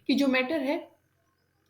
कि जो मैटर है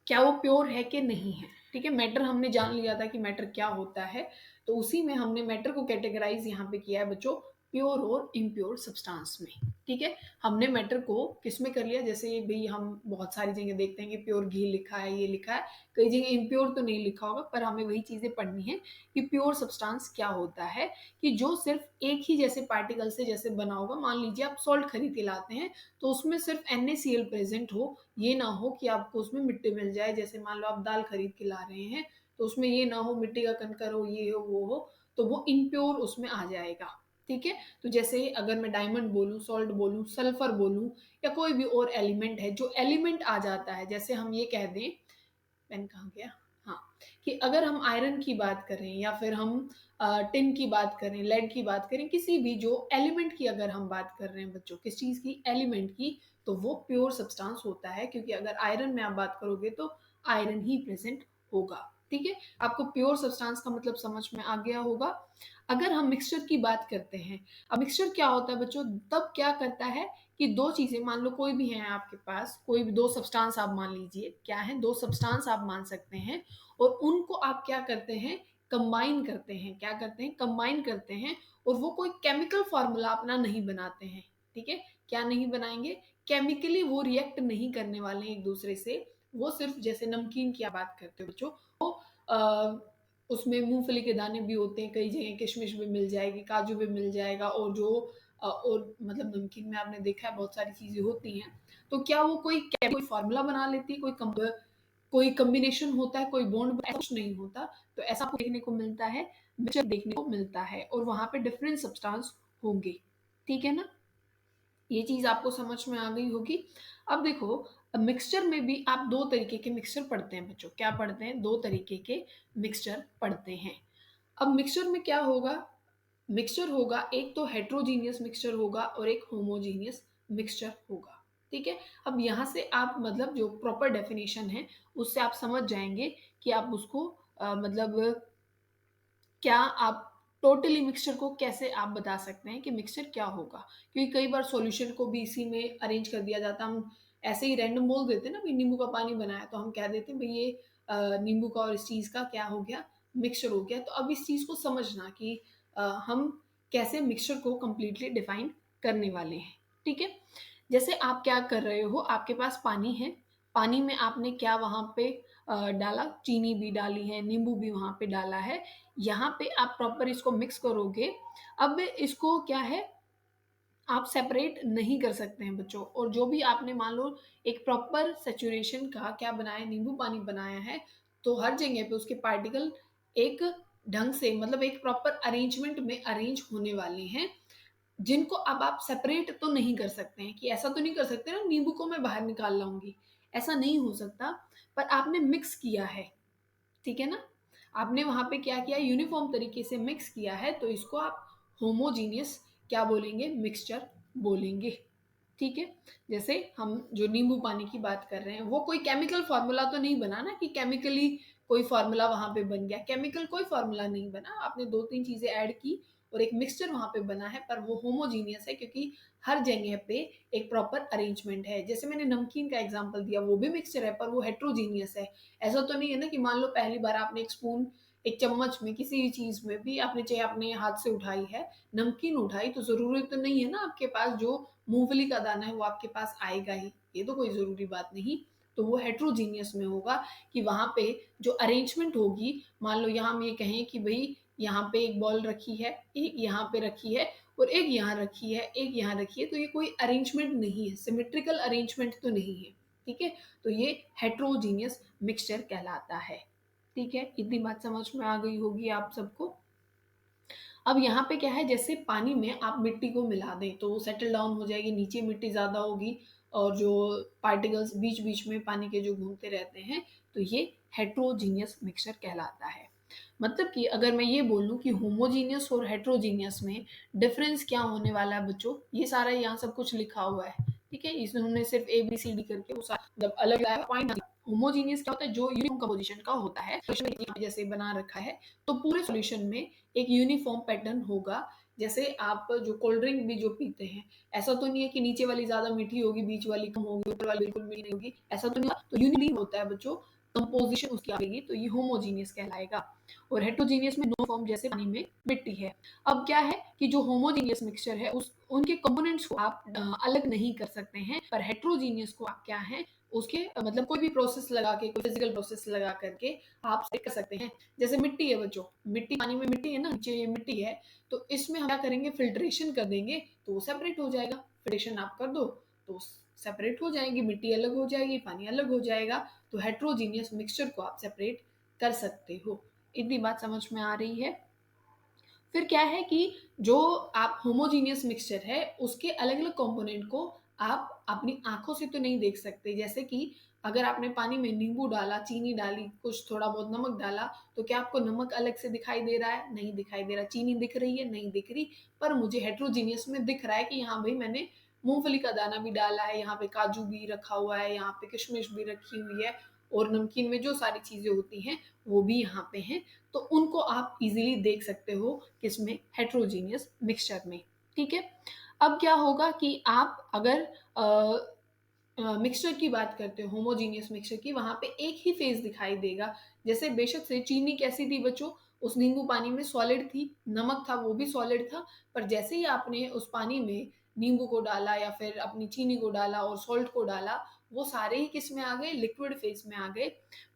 क्या वो प्योर है कि नहीं है। ठीक है, मैटर हमने जान लिया था कि मैटर क्या होता है, तो उसी में हमने मैटर को कैटेगराइज यहाँ पे किया है बच्चों, प्योर और इम्प्योर सब्सटेंस में। ठीक है, हमने मैटर को किस में कर लिया, जैसे भाई हम बहुत सारी जगह देखते हैं कि प्योर घी लिखा है, ये लिखा है, कई जगह इम्प्योर तो नहीं लिखा होगा, पर हमें वही चीजें पढ़नी है कि प्योर सब्सटेंस क्या होता है, कि जो सिर्फ एक ही जैसे पार्टिकल से जैसे बना होगा। मान लीजिए आप सॉल्ट खरीद के लाते हैं, तो उसमें सिर्फ NaCl प्रेजेंट हो, ये ना हो कि आपको उसमें मिट्टी मिल जाए। जैसे मान लो आप दाल खरीद के ला रहे हैं, तो उसमें ये ना हो मिट्टी का कंकर हो, ये हो वो हो, तो वो इम्प्योर उसमें आ जाएगा। ठीक है, तो जैसे अगर मैं डायमंड बोलूं, सॉल्ट बोलूं, सल्फर बोलूं, या कोई भी और एलिमेंट है, जो एलिमेंट आ जाता है, जैसे हम ये कह दें, पेन कहाँ गया, हाँ, कि अगर हम आयरन की बात करें या फिर हम टिन की बात करें, लेड की बात करें, किसी भी जो एलिमेंट की अगर हम बात कर रहे हैं बच्चों, किस चीज की, एलिमेंट की, तो वो प्योर सब्सटेंस होता है, क्योंकि अगर आयरन में आप बात करोगे तो आयरन ही प्रेजेंट होगा। ठीक है, आपको प्योर सब्सटेंस का मतलब समझ में आ गया होगा। अगर हम मिक्सचर की बात करते हैं, अब मिक्सचर क्या होता है बच्चों, तब क्या करता है कि दो चीजें, मान लो कोई भी है आपके पास, कोई भी दो सब्सटेंस आप मान लीजिए, क्या है, दो सब्सटेंस आप मान सकते हैं, और उनको आप क्या करते हैं, कंबाइन करते हैं, क्या करते हैं, कंबाइन करते हैं, और वो कोई केमिकल फॉर्मूला अपना नहीं बनाते हैं। ठीक है, क्या नहीं बनाएंगे, केमिकली वो रिएक्ट नहीं करने वाले हैं एक दूसरे से, वो सिर्फ, जैसे नमकीन की आप बात करते हो बच्चों, वो उसमें मूंगफली के दाने भी होते हैं, कई जगह किशमिश भी मिल जाएगी, काजू भी मिल जाएगा, और जो और मतलब नमकीन में आपने देखा है बहुत सारी चीजें होती हैं, तो क्या वो कोई फॉर्मूला बना लेती है, कोई कॉम्बिनेशन होता है, कोई बॉन्ड, ऐसा कुछ नहीं होता। तो ऐसा आपको देखने को मिलता है, मिक्सचर देखने को मिलता है, और वहां पे डिफरेंट सब्सटेंस होंगे। ठीक है ना, ये चीज आपको समझ में आ गई होगी। अब देखो, मिक्सचर में भी आप दो तरीके के मिक्सचर पढ़ते हैं बच्चों, क्या पढ़ते हैं, दो तरीके के मिक्सचर पढ़ते हैं। अब मिक्सचर में क्या होगा, मिक्सचर होगा, एक तो हेट्रोजीनियस मिक्सचर होगा और एक होमोजीनियस मिक्सचर होगा। ठीक है, अब यहां से आप मतलब जो प्रॉपर डेफिनेशन है उससे आप समझ जाएंगे कि आप उसको मतलब क्या आप टोटली मिक्सचर को कैसे आप बता सकते हैं कि मिक्सचर क्या होगा, क्योंकि कई बार सॉल्यूशन को भी इसी में अरेंज कर दिया जाता है। हम ऐसे ही रैंडम बोल देते हैं ना, भाई नींबू का पानी बनाया, तो हम कह देते हैं भाई ये नींबू का और इस चीज का क्या हो गया, मिक्सचर हो गया। तो अब इस चीज को समझना कि हम कैसे मिक्सचर को कंप्लीटली डिफाइन करने वाले हैं। ठीक है, जैसे आप क्या कर रहे हो, आपके पास पानी है, पानी में आपने क्या वहां पे डाला, चीनी भी डाली है, नींबू भी वहां पे डाला है, यहाँ पे आप प्रॉपर इसको मिक्स करोगे। अब इसको क्या है, आप सेपरेट नहीं कर सकते हैं बच्चों, और जो भी आपने मान लो एक प्रॉपर सेचुरेशन का क्या बनाया, नींबू पानी बनाया है, तो हर जगह पे उसके पार्टिकल एक ढंग से, मतलब एक प्रॉपर अरेंजमेंट में अरेंज होने वाले हैं, जिनको अब आप सेपरेट तो नहीं कर सकते हैं, कि ऐसा तो नहीं कर सकते ना नींबू को मैं बाहर निकाल लाऊंगी, ऐसा नहीं हो सकता। पर आपने मिक्स किया है, ठीक है ना, आपने वहां पे क्या किया, यूनिफॉर्म तरीके से मिक्स किया है, तो इसको आप होमोजीनियस क्या बोलेंगे, मिक्सचर बोलेंगे। ठीक है, जैसे हम जो नींबू पानी की बात कर रहे हैं, वो कोई केमिकल फॉर्मूला तो नहीं बना ना, कि केमिकली कोई फॉर्मूला वहां पे बन गया, केमिकल कोई फॉर्मूला नहीं बना, आपने दो तीन चीजें ऐड की और एक मिक्सचर वहां पे बना है, पर वो होमोजीनियस है, क्योंकि हर जगह पे एक प्रॉपर अरेंजमेंट है। जैसे मैंने नमकीन का एग्जांपल दिया, वो भी मिक्सचर है, पर वो हेट्रोजीनियस है। ऐसा तो नहीं है ना कि मान लो पहली बार आपने एक स्पून, एक चम्मच में, किसी भी चीज में भी आपने, चाहे अपने हाथ से उठाई है नमकीन उठाई, तो जरूरी तो नहीं है ना आपके पास जो मूंगफली का दाना है वो आपके पास आएगा ही, ये तो कोई जरूरी बात नहीं। तो वो हेट्रोजीनियस में होगा, कि वहां पे जो अरेंजमेंट होगी, मान लो यहाँ हम ये कहें कि भाई यहाँ पे एक बॉल रखी है, एक यहाँ पे रखी है, और एक यहाँ रखी है, एक यहाँ रखी है, तो ये कोई अरेंजमेंट नहीं है, सिमेट्रिकल अरेंजमेंट तो नहीं है। ठीक है, तो ये हेट्रोजीनियस मिक्सचर कहलाता है। ठीक है, इतनी बात समझ में आ गई होगी आप सबको। अब यहाँ पे क्या है, जैसे पानी में आप मिट्टी को मिला दें तो वो सेटल डाउन हो जाएगी, नीचे मिट्टी ज्यादा होगी, और जो पार्टिकल्स बीच बीच में पानी के जो घूमते रहते हैं, तो ये हेट्रोजीनियस मिक्सचर कहलाता है। मतलब कि अगर मैं ये बोलूं कि होमोजीनियस और हेट्रोजीनियस में डिफरेंस क्या होने वाला है बच्चों, ये सारा यहाँ सब कुछ लिखा हुआ है। ठीक है, इसमें सिर्फ ABCD करके वो सारा जब अलग आया पॉइंट। होमोजीनियस क्या होता है, जो यूनिफॉर्म कंपोजिशन का होता है, जैसे बना रखा है, तो पूरे सॉल्यूशन में एक यूनिफॉर्म पैटर्न होगा, जैसे आप जो कोल्ड ड्रिंक भी जो पीते हैं, ऐसा तो नहीं है कि नीचे वाली ज़्यादा मीठी होगी, बीच वाली कम होगी, ऊपर वाली बिल्कुल मीठी नहीं होगी, ऐसा तो नहीं होगा। तो यूनिलीन होता है बच्चों, कंपोज़िशन उसकी आएगी, तो ये होमोजीनियस कहलाएगा। और हेटेरोजीनियस में यूनिफ़ॉर्म जैसे पानी में मिट्टी है। अब क्या है कि जो होमोजीनियस मिक्सचर है उस उनके कंपोनेंट्स को आप अलग नहीं कर सकते हैं, पर हेटेरोजीनियस को आप क्या है उसके मतलब कोई भी प्रोसेस लगा के, कोई फिजिकल प्रोसेस लगा करके आप सेट कर सकते हैं। जैसे मिट्टी है बच्चों, मिट्टी पानी में मिट्टी है ना, नीचे ये मिट्टी है, तो इसमें हम क्या करेंगे, फिल्ट्रेशन कर देंगे तो वो सेपरेट हो जाएगा। फिल्ट्रेशन आप कर दो तो सेपरेट हो जाएगी, मिट्टी अलग हो जाएगी, पानी अलग हो जाएगा। तो हेटेरोजीनियस मिक्सचर को आप सेपरेट कर सकते हो। इतनी बात समझ में आ रही है? फिर क्या है कि जो आप होमोजीनियस मिक्सचर है उसके अलग अलग कंपोनेंट को आप अपनी आंखों से तो नहीं देख सकते। जैसे कि अगर आपने पानी में नींबू डाला, चीनी डाली, कुछ थोड़ा बहुत नमक डाला, तो क्या आपको नमक अलग से दिखाई दे रहा है? नहीं दिखाई दे रहा। चीनी दिख रही है? नहीं दिख रही। पर मुझे हेटेरोजीनियस में दिख रहा है कि हाँ भाई मैंने मूंगफली का दाना भी डाला है, यहाँ पे काजू भी रखा हुआ है, यहाँ पे किशमिश भी रखी हुई है, और नमकीन में जो सारी चीजें होती हैं वो भी यहाँ पे हैं। तो उनको आप इजीली देख सकते हो किसमें, हेटेरोजीनियस मिक्सचर में। ठीक है। अब क्या होगा कि आप अगर मिक्सचर की बात करते हो, होमोजीनियस मिक्सचर की, वहां पे एक ही फेज दिखाई देगा। जैसे बेशक से चीनी कैसी थी बच्चों, उस नींबू पानी में सॉलिड थी, नमक था वो भी सॉलिड था, पर जैसे ही आपने उस पानी में नींबू को डाला या फिर अपनी चीनी को डाला और सॉल्ट को डाला, वो सारे ही किस में आ गए, लिक्विड फेज में आ गए।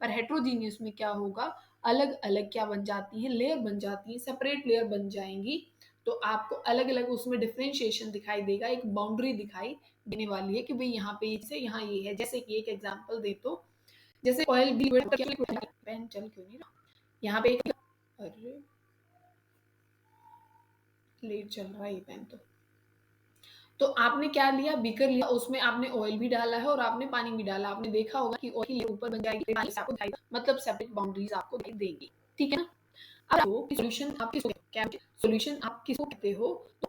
पर हेटेरोजीनियस में क्या होगा, अलग अलग क्या बन जाती हैं, लेयर बन जाती हैं, सेपरेट लेयर बन जाएंगी। तो आपको अलग अलग उसमें डिफरेंशिएशन दिखाई देगा, एक बाउंड्री दिखाई देने वाली है कि भाई यहाँ पे से यहाँ ये है। जैसे कि एक एग्जांपल दे तो, जैसे ऑयल भी पेन चल क्यों नहीं रहा यहाँ पे एक, अरे लेट चल रहा है ये पेन। तो आपने क्या लिया, बीकर लिया, उसमें आपने ऑयल भी डाला है और आपने पानी भी डाला। आपने देखा होगा कि ऑयल की ऊपर बन जाएगी, पानी से आपको दिखाई, मतलब सेपरेट बाउंड्रीज आपको दिखाई देंगी। ठीक है ना। अब सॉल्यूशन आप किसको क्या, सॉल्यूशन आप किसको कहते हो, तो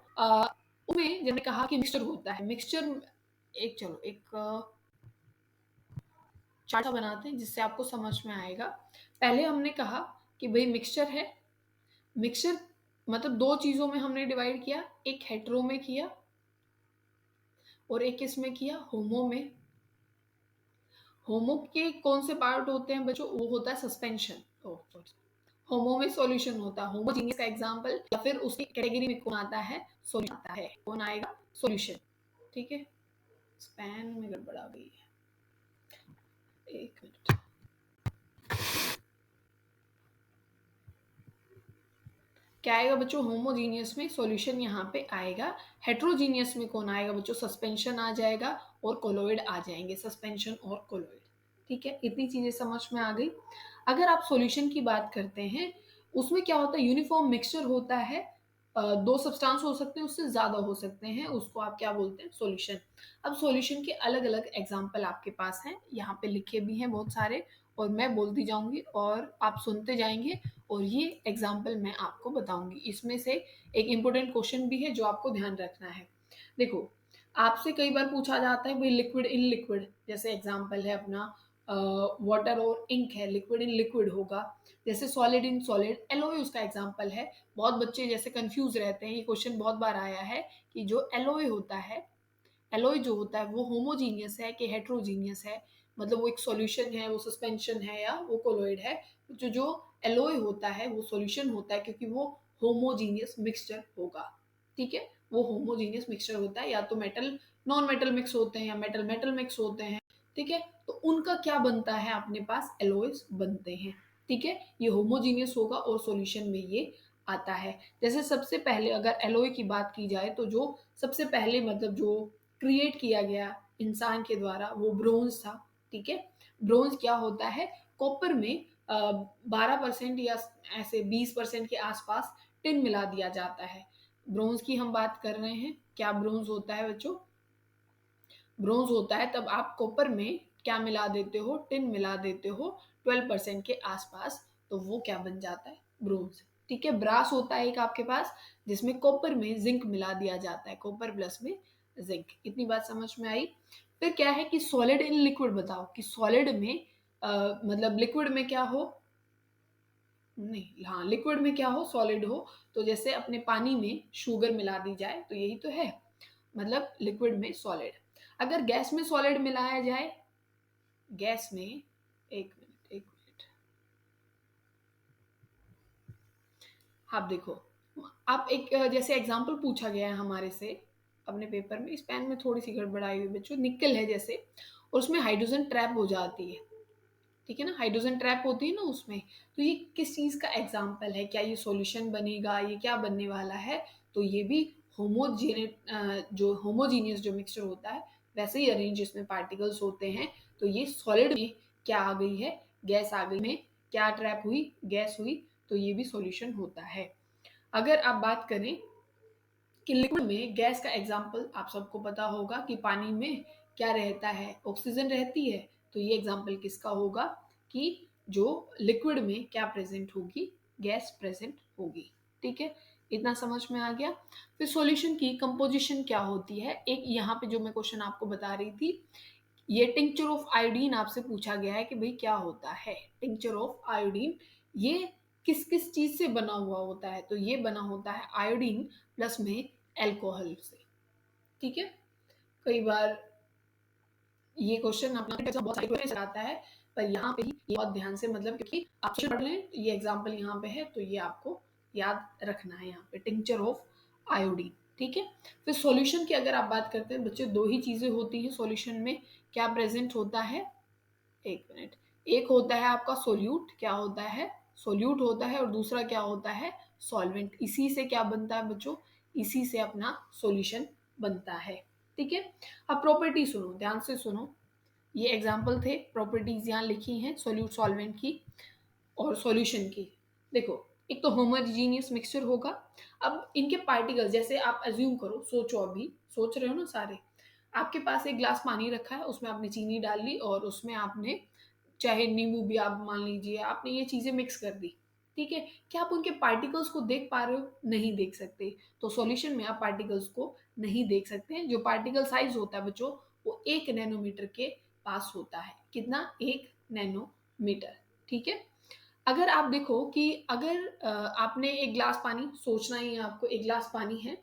उसमें जब कहा कि मिक्सचर होता है, मिक्सचर एक, चलो एक चार्ट बनाते हैं जिससे आपको समझ में आएगा। पहले हमने कहा कि भाई मिक्सचर है, मिक्सचर मतलब दो चीजों में हमने डिवाइड किया, एक हेटेरो में किया और एक किस में किया, होमो में। होमो के कौन से पार्ट होते हैं बच्चों, वो होता है सस्पेंशन। होमो में सॉल्यूशन होता है, होमोजीनियस का एग्जांपल या फिर उसकी कैटेगरी में कौन आता है, सॉल्यूशन आता है। कौन आएगा, सॉल्यूशन। ठीक है। स्पैन में गड़बड़ आ गई है, एक मिनट। क्या आएगा बच्चों, होमोजीनियस में सॉल्यूशन यहाँ पे आएगा। हेटेरोजीनियस में कौन आएगा बच्चों, सस्पेंशन आ जाएगा और कोलोइड आ जाएंगे, सस्पेंशन और कोलोइड। ठीक है, इतनी चीजें समझ में आ गई। अगर आप सॉल्यूशन की बात करते हैं, उसमें क्या होता है, यूनिफॉर्म मिक्सचर होता है। दो सब्सटेंस हो सकते हैं, उससे ज्यादा हो सकते हैं, उसको आप क्या बोलते हैं, सॉल्यूशन। अब सॉल्यूशन के अलग अलग एग्जाम्पल आपके पास हैं, यहाँ पे लिखे भी हैं बहुत सारे, और मैं बोलती जाऊंगी और आप सुनते जाएंगे, और ये एग्जाम्पल मैं आपको बताऊंगी। इसमें से एक इंपॉर्टेंट क्वेश्चन भी है जो आपको ध्यान रखना है। देखो, आपसे कई बार पूछा जाता है भाई लिक्विड इन लिक्विड, जैसे एग्जाम्पल है अपना वाटर और इंक है, लिक्विड इन लिक्विड होगा। जैसे सॉलिड इन सॉलिड, एलोय उसका एग्जाम्पल है। बहुत बच्चे जैसे कंफ्यूज रहते हैं, ये क्वेश्चन बहुत बार आया है कि जो एलोय होता है, एलोय जो होता है वो होमोजीनियस है कि हेट्रोजीनियस है, मतलब वो एक सॉल्यूशन है, वो सस्पेंशन है, या वो कोलोइड है। जो जो एलोय होता है वो सॉल्यूशन होता है क्योंकि वो होमोजीनियस मिक्सचर होगा। ठीक है, वो होमोजीनियस मिक्सचर होता है, या तो मेटल नॉन मेटल मिक्स होते हैं या मेटल मेटल मिक्स होते हैं। ठीक है, तो उनका क्या बनता है, अपने पास एलोयस बनते हैं। ठीक है, ये होमोजीनियस होगा और सॉल्यूशन में ये आता है। जैसे सबसे पहले अगर एलोय की बात की जाए तो जो सबसे पहले मतलब जो क्रिएट किया गया इंसान के द्वारा वो ब्रोंज था। ठीक है, ब्रोंज क्या होता है, कॉपर में 12% या ऐसे 20% के आसपास टिन मिला दिया जाता है। ब्रोंज की हम बात कर रहे हैं, क्या ब्रोंज होता है बच्चों, ब्रोंज होता है तब आप कॉपर में क्या मिला देते हो, टिन मिला देते हो 12% के आसपास, तो वो क्या बन जाता है, ब्रोंज। ठीक है, ब्रास होता है एक आपके पास, जिसमें कॉपर में जिंक मिला दिया जाता है, कॉपर प्लस में जिंक। इतनी बात समझ में आई। फिर क्या है कि सॉलिड इन लिक्विड, बताओ कि सॉलिड में मतलब लिक्विड में क्या हो, नहीं, हाँ, लिक्विड में क्या हो, सॉलिड हो, तो जैसे अपने पानी में शुगर मिला दी जाए तो यही तो है, मतलब लिक्विड में सॉलिड। अगर गैस में सॉलिड मिलाया जाए, गैस में, एक मिनट, आप देखो, आप एक जैसे एग्जांपल पूछा गया है हमारे से अपने पेपर में, इस पेन में थोड़ी सी गड़बड़ाई हुई बच्चों, निकल है जैसे, और उसमें हाइड्रोजन ट्रैप हो जाती है, ठीक है ना, हाइड्रोजन ट्रैप होती है ना उसमें, तो ये किस चीज का एग्जाम्पल है, क्या ये सॉल्यूशन बनेगा, ये क्या बनने वाला है, तो ये भी होमोजेनेट, जो होमोजीनियस जो मिक्सचर होता है वैसे ही अरेंज इसमें पार्टिकल्स होते हैं, तो ये सॉलिड में क्या आ गई है, गैस आ गई, में क्या ट्रैप हुई, गैस हुई, तो ये भी सॉल्यूशन होता है। अगर आप बात करें कि लिक्विड में गैस का एग्जाम्पल आप सबको पता होगा कि पानी में क्या रहता है, ऑक्सीजन रहती है, तो ये एग्जाम्पल किसका होगा कि जो लिक्विड में क्या प्रेजेंट होगी, गैस प्रेजेंट होगी, ठीक है, इतना समझ में आ गया। फिर सॉल्यूशन की कंपोजिशन क्या होती है, एक यहाँ पे जो मैं क्वेश्चन आपको बता रही थी, ये टिंक्चर ऑफ आयोडीन आपसे पूछा गया है कि भाई क्या होता है टिंक्चर ऑफ आयोडीन, ये किस किस चीज से बना हुआ होता है, तो ये बना होता है आयोडीन प्लस में एल्कोहल से, ठीक है। कई बार ये क्वेश्चन अपना बहुत सारे क्वेश्चन आता है, पर यहाँ पे ही ये बहुत ध्यान से, मतलब क्योंकि आप पढ़ लें, ये एग्जाम्पल यहाँ पे है तो ये आपको याद रखना है, यहाँ पे टिंक्चर ऑफ आयोडीन, ठीक है। फिर सॉल्यूशन की अगर आप बात करते हैं बच्चे, दो ही चीजें होती हैं सॉल्यूशन में, क्या प्रेजेंट होता है, एक मिनट, एक होता है आपका सोल्यूट, क्या होता है, सोल्यूट होता है, और दूसरा क्या होता है, सॉल्वेंट, इसी से क्या बनता है बच्चों, इसी से अपना सॉल्यूशन बनता है, ठीक है। अब प्रॉपर्टी सुनो, ध्यान से सुनो, ये एग्जाम्पल थे, प्रॉपर्टीज यहाँ लिखी हैं सोल्यूट सॉल्वेंट की और सॉल्यूशन की। देखो, एक तो होमोजीनियस मिक्सचर होगा, अब इनके पार्टिकल्स, जैसे आप अज्यूम करो, सोचो, अभी सोच रहे हो ना सारे, आपके पास एक ग्लास पानी रखा है, उसमें आपने चीनी डाल ली और उसमें आपने चाहे नींबू भी आप मान लीजिए, आपने ये चीजें मिक्स कर दी, ठीक है, क्या आप उनके पार्टिकल्स को देख पा रहे हो, नहीं देख सकते, तो सॉल्यूशन में आप पार्टिकल्स को नहीं देख सकते हैं, जो पार्टिकल साइज होता है बच्चों, वो 1 नैनोमीटर के पास होता है, कितना, 1 नैनोमीटर, ठीक है। अगर आप देखो कि अगर आपने एक ग्लास पानी, सोचना ही है आपको, एक ग्लास पानी है,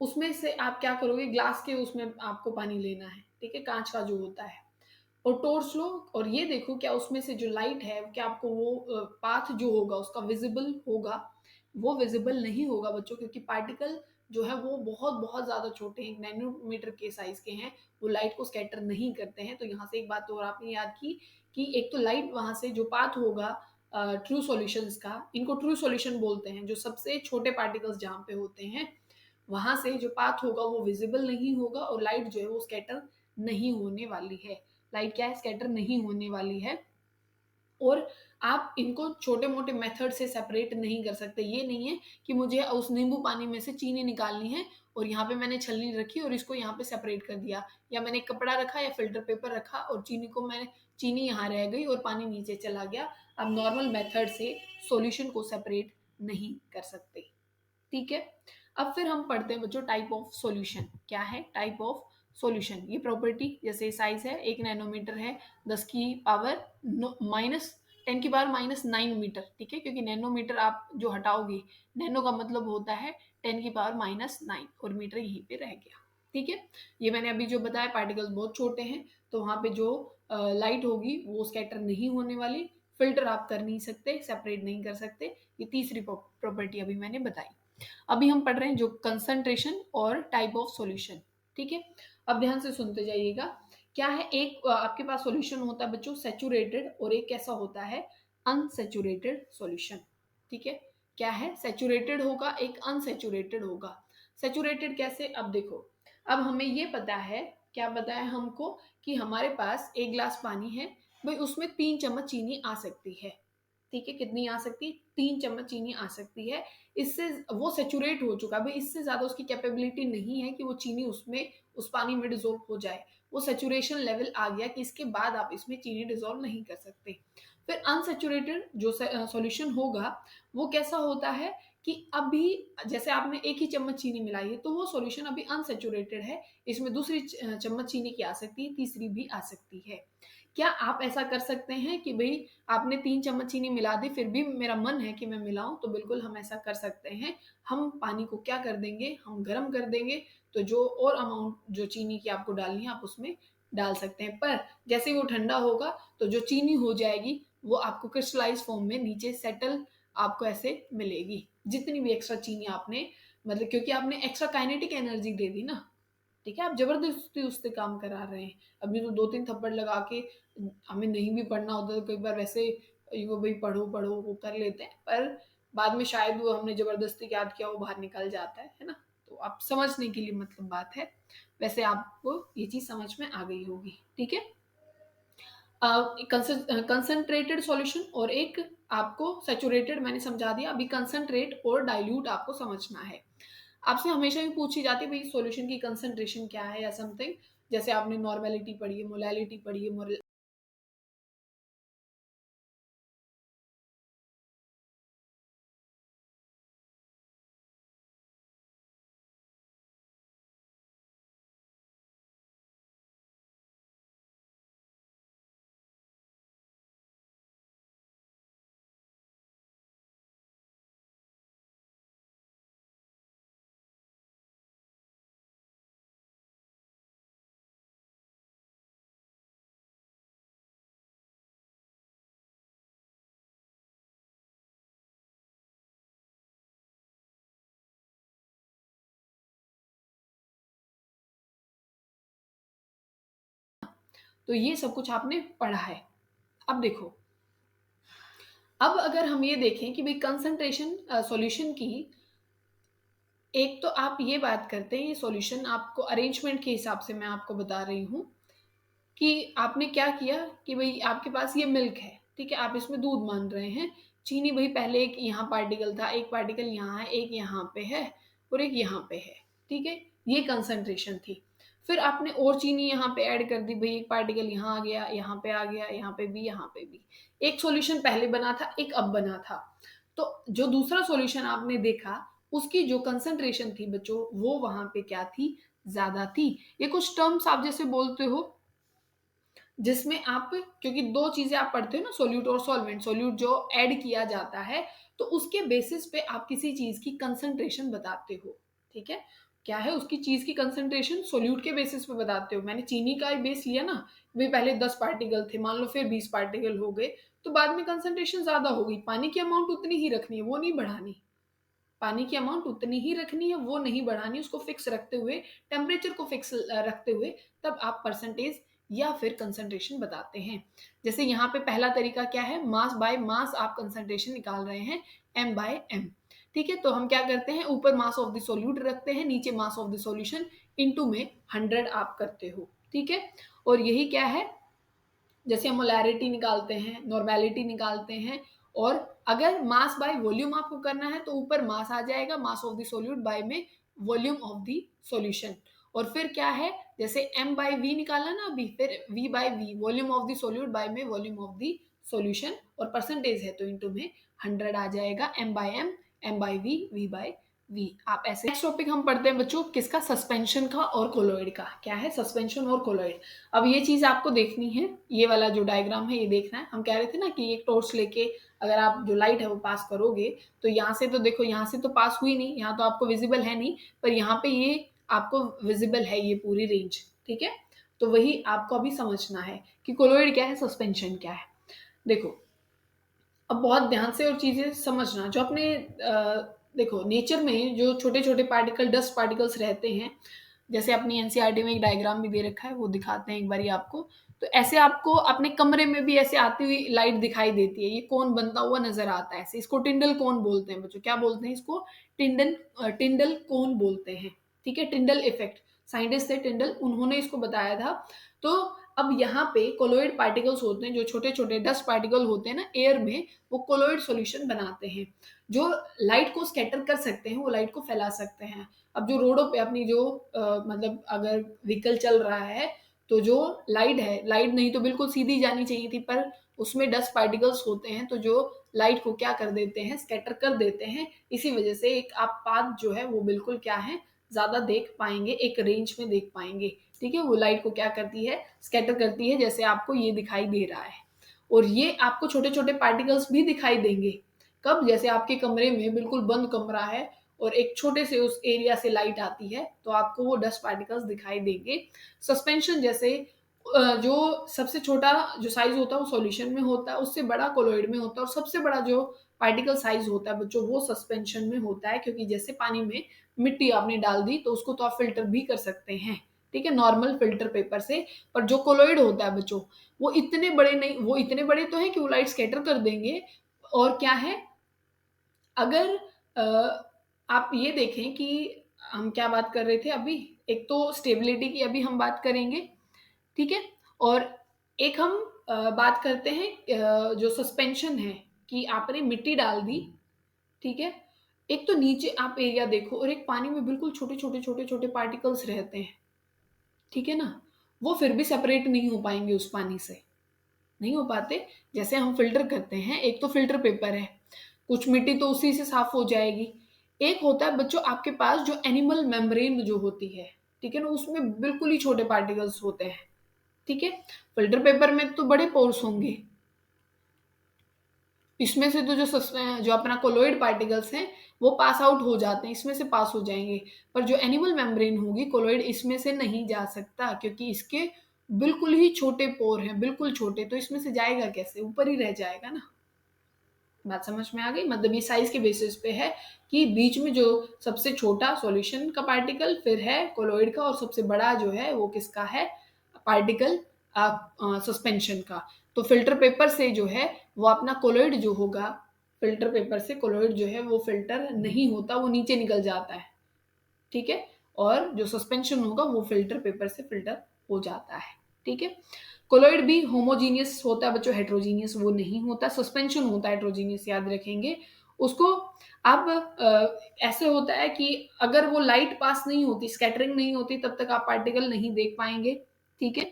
उसमें से आप क्या करोगे, ग्लास के उसमें आपको पानी लेना है, ठीक है, कांच का जो होता है, और टॉर्च लो और ये देखो क्या उसमें से जो लाइट है, क्या आपको वो पाथ जो होगा उसका विजिबल होगा, वो विजिबल नहीं होगा बच्चों, क्योंकि पार्टिकल जो है वो बहुत बहुत ज्यादा छोटे हैं, 1 नैनोमीटर के साइज के हैं, वो लाइट को स्कैटर नहीं करते हैं, तो यहाँ से एक बात और आपने याद की कि एक तो लाइट वहां से जो पाथ होगा ट्रू सॉल्यूशंस का, इनको ट्रू सॉल्यूशन बोलते हैं, जो सबसे छोटे पार्टिकल्स जहाँ पे होते हैं, वहां से जो पाथ होगा वो विजिबल नहीं होगा, और लाइट जो है वो स्कैटर नहीं होने वाली है, लाइट क्या है, स्कैटर नहीं होने वाली है, और आप इनको छोटे मोटे मेथड से सेपरेट नहीं कर सकते, ये नहीं है कि मुझे उस नींबू पानी में से चीनी निकालनी है और यहाँ पे मैंने छलनी रखी और इसको यहाँ पे सेपरेट कर दिया, या मैंने कपड़ा रखा या फिल्टर पेपर रखा और चीनी को मैंने, चीनी यहाँ रह गई और पानी नीचे चला गया, अब नॉर्मल मेथड से सॉल्यूशन को सेपरेट नहीं कर सकते, ठीक है। अब फिर हम पढ़ते हैं बच्चों टाइप ऑफ सॉल्यूशन, क्या है टाइप ऑफ सॉल्यूशन, ये प्रॉपर्टी, जैसे साइज है 1 नैनोमीटर है, 10 की पावर माइनस 10 की पावर -9 मीटर, ठीक है, क्योंकि नैनोमीटर आप जो हटाओगे, नैनो का मतलब होता है 10 की पावर -9, और मीटर यहीं पे रह गया, ठीक है। ये मैंने अभी जो बताया, पार्टिकल्स बहुत छोटे हैं, तो वहां पे जो लाइट होगी वो स्कैटर नहीं होने वाली, फिल्टर आप कर नहीं सकते, सेपरेट नहीं कर सकते, ये तीसरी प्रॉपर्टी अभी मैंने बताई। अभी हम पढ़ रहे हैं जो कंसंट्रेशन और टाइप ऑफ सॉल्यूशन, ठीक है। अब ध्यान से सुनते जाइएगा, क्या है, एक आपके पास सॉल्यूशन होता है बच्चों सैचुरेटेड, और एक कैसा होता है, अनसैचुरेटेड सॉल्यूशन, ठीक है। क्या है, सैचुरेटेड होगा, एक अनसैचुरेटेड होगा। सैचुरेटेड कैसे, अब देखो, अब हमें ये पता है, क्या पता है हमको, कि हमारे पास एक गिलास पानी है, भाई उसमें 3 चम्मच चीनी आ सकती है, ठीक है, कितनी आ सकती है, 3 चम्मच चीनी आ सकती है, इससे वो सेचुरेट हो चुका है, भाई इससे ज्यादा उसकी कैपेबिलिटी नहीं है कि वो चीनी उसमें, उस पानी में डिजोल्व हो जाए, वो सेचुरेशन लेवल आ गया कि इसके बाद आप इसमें चीनी डिजोल्व नहीं कर सकते। फिर अनसेचुरेटेड जो सॉल्यूशन होगा, वो कैसा होता है कि अभी जैसे आपने एक ही चम्मच चीनी मिलाई है, तो वो सॉल्यूशन अभी अनसैचुरेटेड है, इसमें दूसरी चम्मच चीनी की आ सकती है, तीसरी भी आ सकती है। क्या आप ऐसा कर सकते हैं कि भई आपने 3 चम्मच चीनी मिला दी, फिर भी मेरा मन है कि मैं मिलाऊँ? तो बिल्कुल हम ऐसा कर सकते हैं। हम पानी को क्या कर देंगे, हम गरम कर देंगे, तो जो और अमाउंट जो चीनी की आपको डालनी है, आप उसमें डाल सकते हैं। पर जैसे ही वो ठंडा होगा, तो जो चीनी हो जाएगी, वो आपको क्रिस्टलाइज़ फॉर्म में नीचे सेटल आपको ऐसे मिलेगी। जितनी भी एक्स्ट्रा चीनी आपने मतलब क्योंकि आपने एक्स्ट्रा काइनेटिक एनर्जी दे दी ना, ठीक है? आप ज़बरदस्ती उससे काम करा रहे हैं। अभी तो 2-3 थप्पड़ लगा के हमें नहीं भी पढ़ना होता तो कई बार वैसे यो भई पढ़ो, पढ़ो वो कर लेते हैं, पर बाद में शायद वो हमने ज़बरदस्ती याद किया वो बाहर निकल जाता है ना? तो आप समझने के लिए मतलब बात है। वैसे आपको ये चीज़ समझ में आ गई होगी, ठीक है? कंसंट्रेटेड सॉल्यूशन और एक आपको सैचुरेटेड मैंने समझा दिया, अभी कंसंट्रेट और डाइल्यूट आपको समझना है। आपसे हमेशा भी पूछी जाती है भई सॉल्यूशन की कंसंट्रेशन क्या है या समथिंग, जैसे आपने नॉर्मेलिटी पढ़ी है, मोलैलिटी पढ़ी है, मोल तो ये सब कुछ आपने पढ़ा है। अब देखो, अब अगर हम ये देखें कि भई कंसंट्रेशन सॉल्यूशन की एक तो आप ये बात करते हैं, ये सॉल्यूशन आपको अरेंजमेंट के हिसाब से मैं आपको बता रही हूँ कि आपने क्या किया कि भई आपके पास ये मिल्क है, ठीक है? आप इसमें दूध मान रहे हैं। चीनी भई पहले एक यहाँ पार्टिकल था, एक पार्टिकल यहाँ है, एक यहाँ पे है और एक यहाँ पे है, ठीक है? ये कंसंट्रेशन थी। फिर आपने और चीनी यहाँ पे ऐड कर दी, भई एक पार्टिकल यहाँ आ गया, यहाँ पे आ गया, यहाँ पे भी, यहाँ पे भी। एक सॉल्यूशन पहले बना था, एक अब बना था। तो जो दूसरा सॉल्यूशन आपने देखा, उसकी जो कंसंट्रेशन थी बच्चों, वो वहाँ पे क्या थी? ज़्यादा थी। ये कुछ टर्म्स आप जैसे बोलते हो जिसमें आप क्योंकि 2 चीज़ें आप पढ़ते हो ना सोल्यूट और सॉल्वेंट, सोल्यूट जो ऐड किया जाता है, तो उसके बेसिस पे आप किसी चीज़ की कंसंट्रेशन बताते हो, ठीक है? क्या है उसकी चीज़ की कंसंट्रेशन सोल्यूट के बेसिस पे बताते हो। मैंने चीनी का ही बेस लिया ना, भई पहले 10 पार्टिकल थे, मान लो फिर 20 पार्टिकल हो गए, तो बाद में कंसंट्रेशन ज़्यादा हो गई, पानी की अमाउंट उतनी ही रखनी है, वो नहीं बढ़ानी। पानी की अमाउंट उतनी ही रखनी है, वो नहीं बढ़ानी, उसको फिक्स रखते हुए, टेम्परेचर को फिक्स रखते हुए, तब आप परसेंटेज या फिर कंसंट्रेशन बताते हैं। जैसे यहाँ पे पहला तरीका क्या है? मास बाय मास आप कंसंट्रेशन निकाल रहे हैं, एम बाय एम। ठीक है? तो हम क्या करते हैं, ऊपर मास ऑफ द सोल्यूट रखते हैं, नीचे mass of the solution, into में 100 आप करते हो। ठीक है? और यही क्या है, जैसे हम मोलैरिटी निकालते हैं, नॉर्मेलिटी निकालते हैं, और अगर मास बाय वॉल्यूम आपको करना है तो ऊपर मास आ जाएगा, mass of the solute by में वॉल्यूम ऑफ द सॉल्यूशन। और फिर क्या है, जैसे m बाय v निकाला ना अभी, फिर v by v volume of the solute by में वॉल्यूम ऑफ द सॉल्यूशन, और परसेंटेज है तो इनटू में 100 आ जाएगा, m by v by V. आप ऐसे नेक्स्ट टॉपिक हम पढ़ते हैं बच्चों किसका, सस्पेंशन का और कोलॉइड का। क्या है सस्पेंशन और कोलॉइड? अब ये चीज आपको देखनी है, ये वाला जो डायग्राम है ये देखना है। हम कह रहे थे ना कि एक टॉर्च लेके अगर आप जो लाइट है वो पास करोगे, तो यहाँ से तो देखो, यहाँ से तो पास हुई नहीं, यहाँ तो आपको विजिबल है नहीं, पर यहाँ पे ये आपको विजिबल है ये पूरी रेंज। ठीक है? तो वही आपको अभी समझना है कि कोलॉइड क्या है, सस्पेंशन क्या है। देखो, अब बहुत ध्यान से और चीजें समझना, जो अपने देखो नेचर में जो छोटे छोटे पार्टिकल, डस्ट पार्टिकल्स रहते हैं, जैसे अपनी एनसीईआरटी में एक डायग्राम भी दे रखा है, वो दिखाते हैं एक बारी आपको। तो ऐसे आपको अपने कमरे में भी ऐसे आती हुई लाइट दिखाई देती है, ये कोन बनता हुआ नजर आता है ऐसे, इसको टिंडल कोन बोलते हैं बच्चों। क्या बोलते हैं इसको? टिंडल टिंडल कोन बोलते हैं। ठीक है? टिंडल इफेक्ट, साइंटिस्ट थे टिंडल, उन्होंने इसको बताया था। तो अब यहाँ पे कोलोइड पार्टिकल्स होते हैं, जो छोटे छोटे डस्ट पार्टिकल होते हैं ना एयर में, वो कोलोइड सॉल्यूशन बनाते हैं, जो लाइट को स्कैटर कर सकते हैं, वो लाइट को फैला सकते हैं। अब जो रोडों पे अपनी जो मतलब अगर व्हीकल चल रहा है, तो जो लाइट है, लाइट नहीं तो बिल्कुल सीधी जानी चाहिए थी, पर उसमें डस्ट पार्टिकल्स होते हैं तो जो लाइट को क्या कर देते हैं, स्कैटर कर देते हैं। इसी वजह से एक आप पाथ जो है वो बिल्कुल क्या है, ज्यादा देख पाएंगे, एक रेंज में देख पाएंगे। ठीक है, वो लाइट को क्या करती है, स्कैटर करती है, जैसे आपको ये दिखाई दे रहा है। और ये आपको छोटे छोटे पार्टिकल्स भी दिखाई देंगे। कब? जैसे आपके कमरे में बिल्कुल बंद कमरा है और एक छोटे से उस एरिया से लाइट आती है तो आपको वो डस्ट पार्टिकल्स दिखाई देंगे। सस्पेंशन जैसे जो सबसे छोटा जो साइज होता है वो सॉल्यूशन में होता है, उससे बड़ा कोलॉइड में होता है, और सबसे बड़ा जो पार्टिकल साइज होता है बच्चों वो सस्पेंशन में होता है। क्योंकि जैसे पानी में मिट्टी आपने डाल दी तो उसको तो आप फिल्टर भी कर सकते हैं, ठीक है, नॉर्मल फिल्टर पेपर से। पर जो कोलॉइड होता है बच्चों वो इतने बड़े नहीं, वो इतने बड़े तो है कि वो लाइट स्कैटर कर देंगे। और क्या है, अगर आप ये देखें कि हम क्या बात कर रहे थे अभी, एक तो स्टेबिलिटी की अभी हम बात करेंगे, ठीक है, और एक हम बात करते हैं जो सस्पेंशन है, कि आपने मिट्टी डाल दी, ठीक है, एक तो नीचे आप एरिया देखो और एक पानी में बिल्कुल छोटे छोटे छोटे छोटे पार्टिकल्स रहते हैं, ठीक है ना, वो फिर भी सेपरेट नहीं हो पाएंगे उस पानी से, नहीं हो पाते। जैसे हम फिल्टर करते हैं, एक तो फिल्टर पेपर है, कुछ मिट्टी तो उसी से साफ हो जाएगी। एक होता है बच्चों आपके पास जो एनिमल मेम्ब्रेन जो होती है, ठीक है ना, उसमें बिल्कुल ही छोटे पार्टिकल्स होते हैं, ठीक है। फिल्टर पेपर में तो बड़े पोर्स होंगे, इसमें से तो जो अपना कोलोइड पार्टिकल्स हैं वो पास आउट हो जाते हैं, इसमें से पास हो जाएंगे। पर जो एनिमल मेम्ब्रेन होगी कोलोइड, इसमें से नहीं जा सकता, क्योंकि इसके बिल्कुल ही छोटे पोर हैं, बिल्कुल छोटे, तो इसमें से जाएगा कैसे, ऊपर ही रह जाएगा ना। बात समझ में आ गई? मतलब ये साइज के बेसिस पे है कि बीच में जो सबसे छोटा सॉल्यूशन का पार्टिकल फिर है कोलोइड का, और सबसे बड़ा जो है वो किसका है, पार्टिकल सस्पेंशन का। तो फिल्टर पेपर से जो है वो अपना कोलोइड जो होगा, फिल्टर पेपर से कोलोइड जो है वो फिल्टर नहीं होता, वो नीचे निकल जाता है, ठीक है। और जो सस्पेंशन होगा वो फिल्टर पेपर से फिल्टर हो जाता है, ठीक है। कोलोइड भी होमोजीनियस होता है बच्चों, हेट्रोजीनियस वो नहीं होता। सस्पेंशन होता है हेट्रोजीनियस, याद रखेंगे उसको। अब ऐसे होता है कि अगर वो लाइट पास नहीं होती, स्कैटरिंग नहीं होती, तब तक आप पार्टिकल नहीं देख पाएंगे, ठीक है।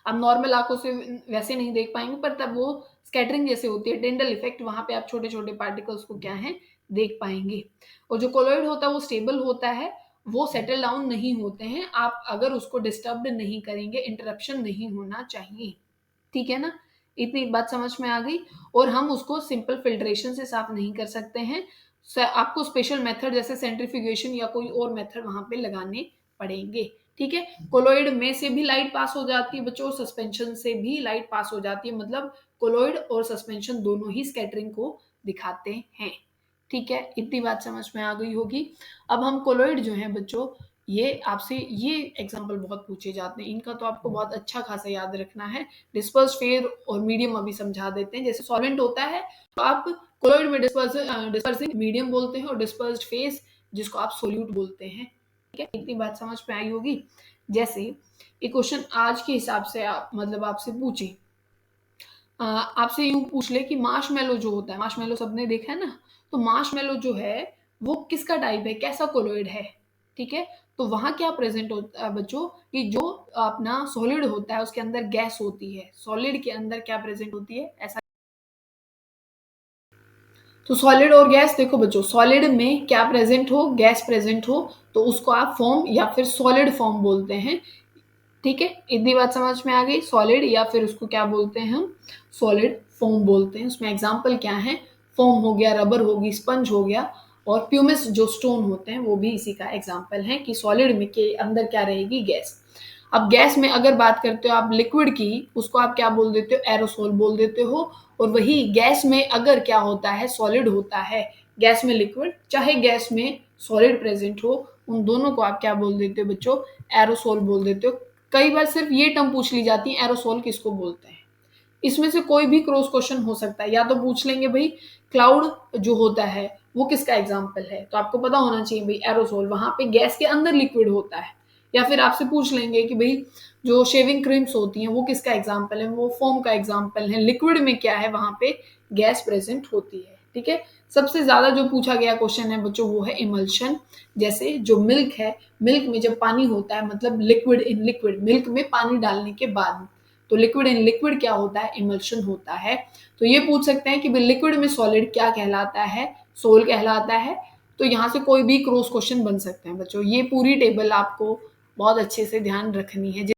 आप नॉर्मल आंखों से वैसे नहीं देख पाएंगे, पर तब वो स्कैटरिंग जैसे होती है, टेंडल इफेक्ट, वहां पे आप छोटे छोटे पार्टिकल्स को क्या है, देख पाएंगे। और जो कोलॉइड होता है वो स्टेबल होता है, वो सेटल डाउन नहीं होते हैं, आप अगर उसको डिस्टर्ब नहीं करेंगे, इंटरप्शन नहीं होना चाहिए, ठीक है ना। इतनी बात समझ में आ गई। और हम उसको सिंपल फिल्ट्रेशन से साफ नहीं कर सकते हैं, आपको स्पेशल मेथड जैसे सेंट्रीफ्यूगेशन या कोई और मेथड वहां पे लगाने पड़ेंगे, ठीक है। कोलोइड में से भी लाइट पास हो जाती है बच्चों, सस्पेंशन से भी लाइट पास हो जाती है, मतलब कोलोइड और सस्पेंशन दोनों ही स्कैटरिंग को दिखाते हैं, ठीक है। इतनी बात समझ में आ गई होगी। अब हम कोलोइड जो है बच्चों, ये आपसे ये एग्जाम्पल बहुत पूछे जाते हैं, इनका तो आपको बहुत अच्छा खासा याद रखना है। डिस्पर्स फेज और मीडियम अभी समझा देते हैं। जैसे सॉल्वेंट होता है तो आप कोलोइड में डिस्पर्सिंग मीडियम बोलते हैं, और डिस्पर्स्ड फेज जिसको आप सोल्यूट बोलते हैं, ठीक है। इतनी बात समझ में आई होगी। जैसे एक क्वेश्चन आज के हिसाब से आप मतलब आपसे पूछे, आपसे यूं पूछ ले कि मार्शमेलो जो होता है, मार्शमेलो सबने देखा है ना, तो मार्शमेलो जो है वो किसका टाइप है, कैसा कोलोइड है, ठीक है। तो वहां क्या प्रेजेंट होता है बच्चों, कि जो अपना सॉलिड होता है उसके अंदर गैस होती है, सॉलिड के अंदर क्या प्रेजेंट होती है, ऐसा। तो सॉलिड और गैस देखो बच्चों, सॉलिड में क्या प्रेजेंट हो, गैस प्रेजेंट हो, तो उसको आप फॉर्म या फिर सॉलिड फॉर्म बोलते हैं, ठीक है। इतनी बात समझ में आ गई। सॉलिड या फिर उसको क्या बोलते हैं हम, सॉलिड फॉर्म बोलते हैं। उसमें एग्जांपल क्या है, फोम हो गया, रबर होगी, स्पंज हो गया, और प्यूमिस जो स्टोन होते हैं वो भी इसी का एग्जांपल है कि सॉलिड में के अंदर क्या रहेगी, गैस। अब गैस में अगर बात करते हो आप लिक्विड की, उसको आप क्या बोल देते हो, एरोसोल बोल देते हो। और वही गैस में अगर क्या होता है, सॉलिड होता है, गैस में लिक्विड चाहे गैस में सॉलिड प्रेजेंट हो, उन दोनों को आप क्या बोल देते हो बच्चों, एरोसोल बोल देते हो। कई बार सिर्फ ये टर्म पूछ ली जाती है, एरोसोल किसको बोलते हैं। इसमें से कोई भी क्रॉस क्वेश्चन हो सकता है, या तो पूछ लेंगे भाई क्लाउड जो होता है वो किसका एग्जाम्पल है, तो आपको पता होना चाहिए भाई एरोसोल, वहां पे गैस के अंदर लिक्विड होता है। या फिर आपसे पूछ लेंगे कि भाई जो शेविंग क्रीम्स होती हैं वो किसका एग्जाम्पल है, वो फोम का एग्जाम्पल है, लिक्विड में क्या है, वहां पे गैस प्रेजेंट होती है, ठीक है। सबसे ज़्यादा जो पूछा गया क्वेश्चन है बच्चों वो है इमल्शन। जैसे जो मिल्क है, मिल्क में जब पानी होता है मतलब लिक्विड इन लिक्विड, मिल्क में पानी डालने के बाद, तो लिक्विड इन लिक्विड क्या होता है? इमल्शन होता है। तो ये पूछ सकते हैं कि भाई लिक्विड में सॉलिड क्या कहलाता है? सोल कहलाता है। तो यहाँ से कोई भी क्रॉस क्वेश्चन बन सकते हैं बच्चों। ये पूरी टेबल आपको बहुत अच्छे से ध्यान रखनी है।